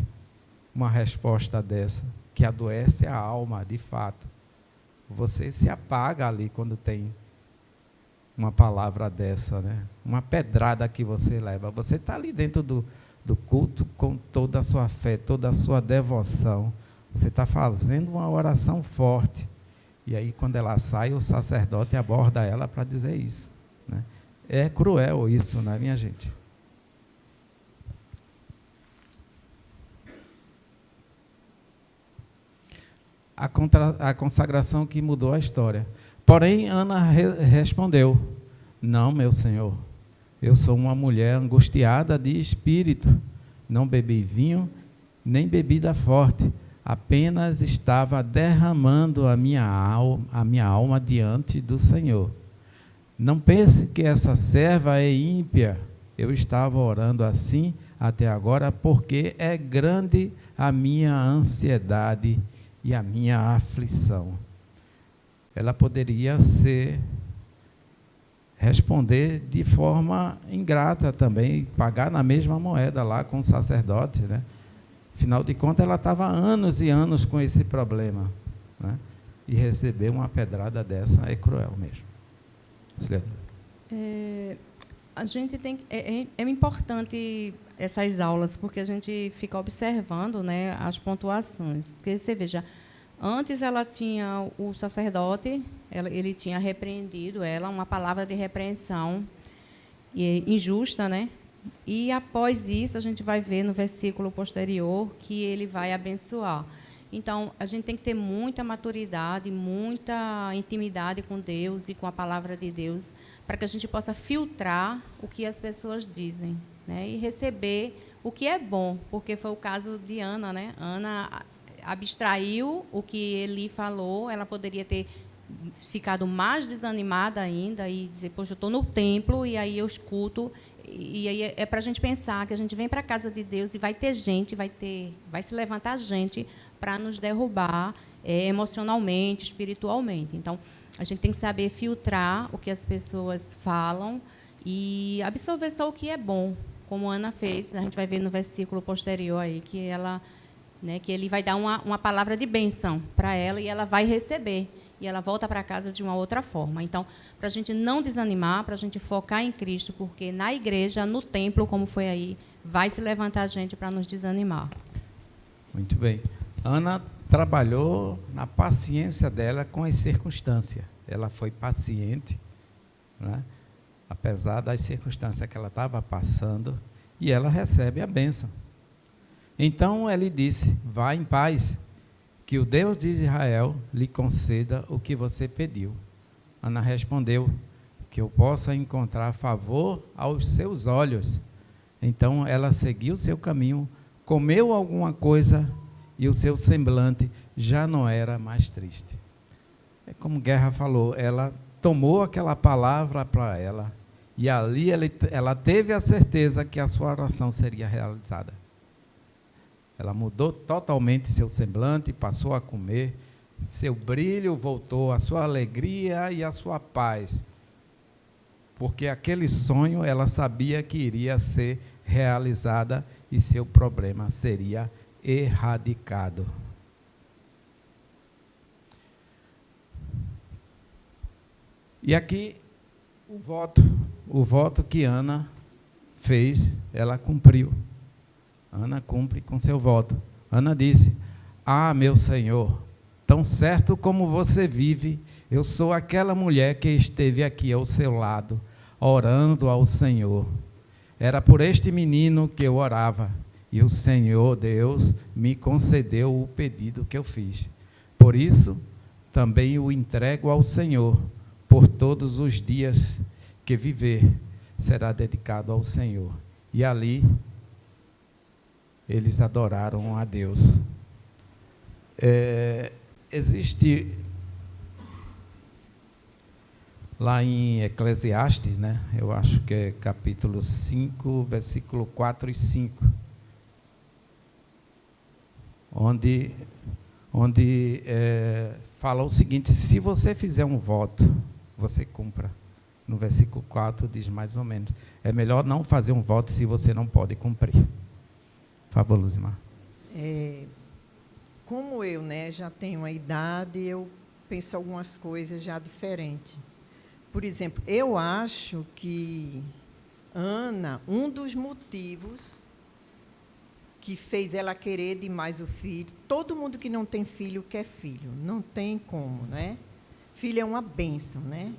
uma resposta dessa, que adoece a alma, de fato. Você se apaga ali quando tem uma palavra dessa, né? Uma pedrada que você leva. Você está ali dentro do culto com toda a sua fé, toda a sua devoção. Você está fazendo uma oração forte. E aí, quando ela sai, o sacerdote aborda ela para dizer isso, né? É cruel isso, né, minha gente? A consagração que mudou a história. Porém, Ana respondeu: não, meu senhor, eu sou uma mulher angustiada de espírito, não bebi vinho, nem bebida forte, apenas estava derramando a minha alma diante do Senhor. Não pense que essa serva é ímpia, eu estava orando assim até agora, porque é grande a minha ansiedade e a minha aflição. Ela poderia ser responder de forma ingrata também, pagar na mesma moeda lá com o sacerdote, né? Afinal de contas, ela estava há anos e anos com esse problema, né? E receber uma pedrada dessa é cruel mesmo. A gente tem é importante essas aulas, porque a gente fica observando, né, as pontuações. Porque você veja, antes ela tinha o sacerdote, ele tinha repreendido ela, uma palavra de repreensão injusta, né? E após isso a gente vai ver no versículo posterior que ele vai abençoar. Então, a gente tem que ter muita maturidade, muita intimidade com Deus e com a palavra de Deus, para que a gente possa filtrar o que as pessoas dizem, né? E receber o que é bom, porque foi o caso de Ana, né? Ana abstraiu o que Eli falou, ela poderia ter ficado mais desanimada ainda e dizer, poxa, eu estou no templo e aí eu escuto. E aí é para a gente pensar que a gente vem para a casa de Deus e vai ter gente, vai se levantar gente para nos derrubar emocionalmente, espiritualmente. Então, a gente tem que saber filtrar o que as pessoas falam e absorver só o que é bom, como a Ana fez. A gente vai ver no versículo posterior aí que ela, né, que ele vai dar uma palavra de bênção para ela e ela vai receber. E ela volta para casa de uma outra forma. Então, para a gente não desanimar, para a gente focar em Cristo, porque na igreja, no templo, como foi aí, vai se levantar gente para nos desanimar. Muito bem. Ana trabalhou na paciência dela com as circunstâncias. Ela foi paciente, né? Apesar das circunstâncias que ela estava passando, e ela recebe a bênção. Então, ele disse, vá em paz, que o Deus de Israel lhe conceda o que você pediu. Ana respondeu, que eu possa encontrar favor aos seus olhos. Então, ela seguiu seu caminho, comeu alguma coisa e o seu semblante já não era mais triste. É como Guerra falou, ela tomou aquela palavra para ela e ali ela teve a certeza que a sua oração seria realizada. Ela mudou totalmente seu semblante, passou a comer, seu brilho voltou, a sua alegria e a sua paz. Porque aquele sonho ela sabia que iria ser realizada e seu problema seria erradicado. E aqui o voto que Ana fez, ela cumpriu. Ana cumpre com seu voto. Ana disse, meu Senhor, tão certo como você vive, eu sou aquela mulher que esteve aqui ao seu lado, orando ao Senhor. Era por este menino que eu orava, e o Senhor Deus me concedeu o pedido que eu fiz. Por isso, também o entrego ao Senhor, por todos os dias que viver, será dedicado ao Senhor. E ali, eles adoraram a Deus. Existe lá em Eclesiastes, né? Eu acho que é capítulo 5, versículo 4 e 5, onde fala o seguinte, se você fizer um voto, você cumpra. No versículo 4 diz mais ou menos, é melhor não fazer um voto se você não pode cumprir. Por favor, Luzimar. Como eu, né, já tenho a idade, eu penso algumas coisas já diferentes. Por exemplo, eu acho que Ana, um dos motivos que fez ela querer demais o filho, todo mundo que não tem filho quer filho, não tem como, né? Filho é uma bênção, né,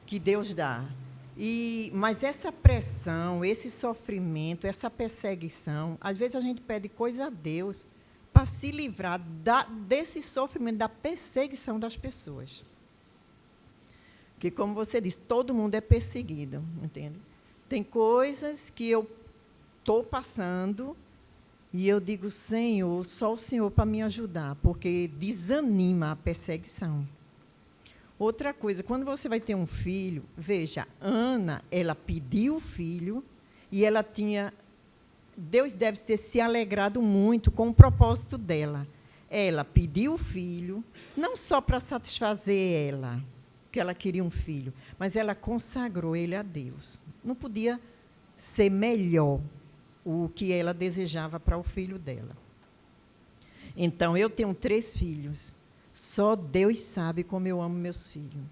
que Deus dá. Mas essa pressão, esse sofrimento, essa perseguição, às vezes a gente pede coisa a Deus para se livrar desse sofrimento, da perseguição das pessoas. Que, como você disse, todo mundo é perseguido, entende? Tem coisas que eu estou passando e eu digo, Senhor, só o Senhor para me ajudar, porque desanima a perseguição. Outra coisa, quando você vai ter um filho, veja, Ana, ela pediu o filho e ela tinha... Deus deve ter se alegrado muito com o propósito dela. Ela pediu o filho, não só para satisfazer ela, que ela queria um filho, mas ela consagrou ele a Deus. Não podia ser melhor o que ela desejava para o filho dela. Então, eu tenho 3 filhos. Só Deus sabe como eu amo meus filhos.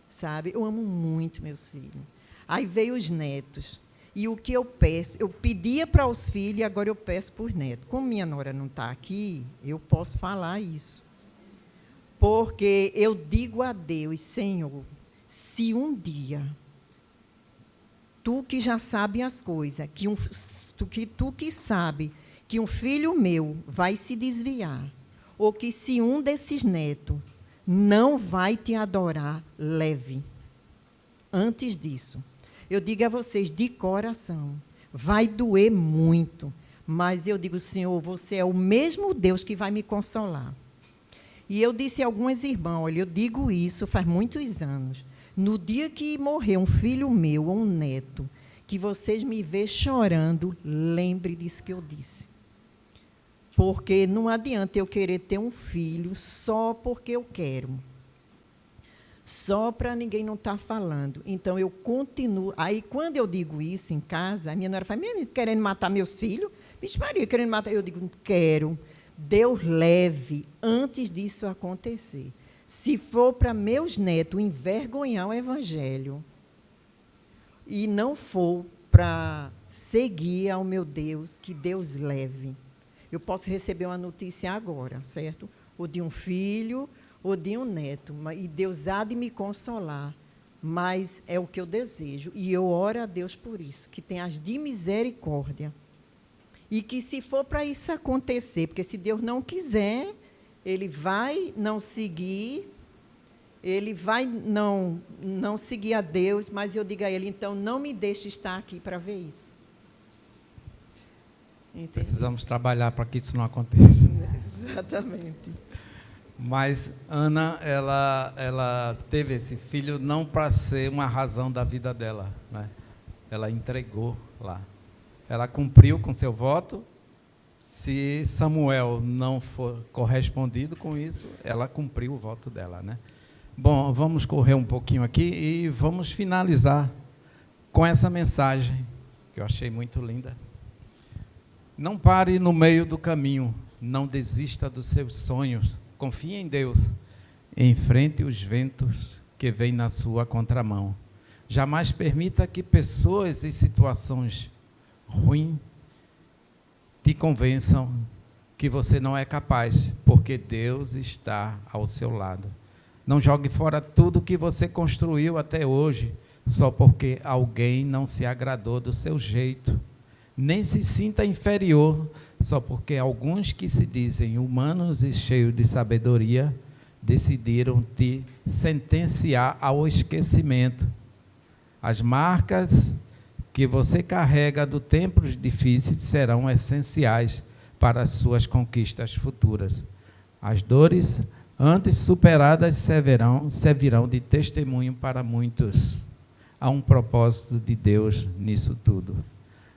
Sabe? Eu amo muito meus filhos. Aí veio os netos. E o que eu peço, eu pedia para os filhos e agora eu peço para os netos. Como minha nora não está aqui, eu posso falar isso. Porque eu digo a Deus, Senhor, se um dia, tu que já sabe as coisas, tu que sabe que um filho meu vai se desviar, ou que se um desses netos não vai te adorar, leve. Antes disso, eu digo a vocês de coração, vai doer muito, mas eu digo, Senhor, você é o mesmo Deus que vai me consolar. E eu disse a algumas irmãs, olha, eu digo isso faz muitos anos, no dia que morrer um filho meu ou um neto, que vocês me vê chorando, lembre disso que eu disse. Porque não adianta eu querer ter um filho só porque eu quero. Só para ninguém não estar falando. Então, eu continuo. Aí, quando eu digo isso em casa, a minha nora fala, querendo matar meus filhos? Vixe Maria, querendo matar. Eu digo, quero. Deus leve antes disso acontecer. Se for para meus netos envergonhar o Evangelho e não for para seguir ao meu Deus, que Deus leve. Eu posso receber uma notícia agora, certo? Ou de um filho, ou de um neto. E Deus há de me consolar. Mas é o que eu desejo. E eu oro a Deus por isso, que tenhas de misericórdia. E que se for para isso acontecer, porque se Deus não quiser, Ele vai não seguir, Ele vai não seguir a Deus, mas eu digo a Ele, então não me deixe estar aqui para ver isso. Entende? Precisamos trabalhar para que isso não aconteça. Exatamente. Mas Ana, ela teve esse filho não para ser uma razão da vida dela, né? Ela entregou lá. Ela cumpriu com seu voto. Se Samuel não for correspondido com isso, ela cumpriu o voto dela, né? Bom, vamos correr um pouquinho aqui e vamos finalizar com essa mensagem que eu achei muito linda. Não pare no meio do caminho, não desista dos seus sonhos, confie em Deus, enfrente os ventos que vêm na sua contramão. Jamais permita que pessoas em situações ruins te convençam que você não é capaz, porque Deus está ao seu lado. Não jogue fora tudo que você construiu até hoje, só porque alguém não se agradou do seu jeito. Nem se sinta inferior, só porque alguns que se dizem humanos e cheios de sabedoria decidiram te sentenciar ao esquecimento. As marcas que você carrega do tempos difíceis serão essenciais para as suas conquistas futuras. As dores antes superadas servirão de testemunho para muitos. Há um propósito de Deus nisso tudo.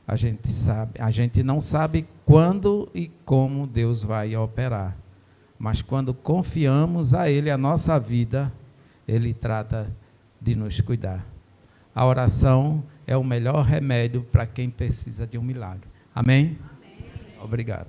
A gente não sabe quando e como Deus vai operar, mas quando confiamos a Ele a nossa vida, Ele trata de nos cuidar. A oração é o melhor remédio para quem precisa de um milagre. Amém? Amém. Obrigado.